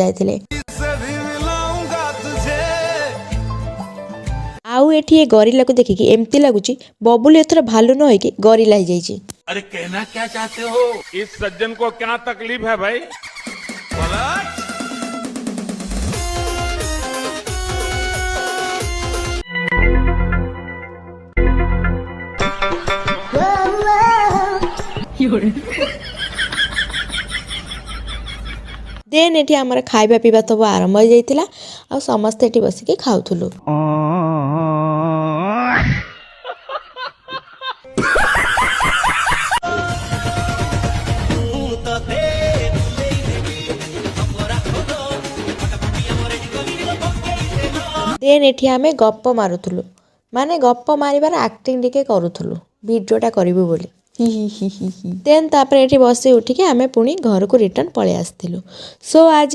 ଯାଇଥିଲେ। ଆଉ ଏଠି ଏ ଗରିଲାକୁ ଦେଖିକି ଏମିତି ଲାଗୁଛି ବବୁଲ ଏଥର ଭାଲୁ ନ ହେଇକି ଗରିଲା ହେଇଯାଇଛି। अरे कहना क्या चाहते हो? इस सज्जन को क्या तकलीफ है भाई? ଦେନ୍ ଏଠି ଆମର ଖାଇବା ପିଇବା ସବୁ ଆରମ୍ଭ ହେଇଯାଇଥିଲା ଆଉ ସମସ୍ତେ ଏଠି ବସିକି ଖାଉଥିଲୁ। ଦେନ୍ ଏଠି ଆମେ ଗପ ମାରୁଥିଲୁ, ମାନେ ଗପ ମାରିବାର ଆକ୍ଟିଂ ଟିକେ କରୁଥିଲୁ ଭିଡ଼ିଓଟା କରିବୁ ବୋଲି। ଦେନ୍ ତାପରେ ଏଠି ବସି ଉଠିକି ଆମେ ପୁଣି ଘରକୁ ରିଟର୍ନ ପଳେଇ ଆସିଥିଲୁ। ସୋ ଆଜି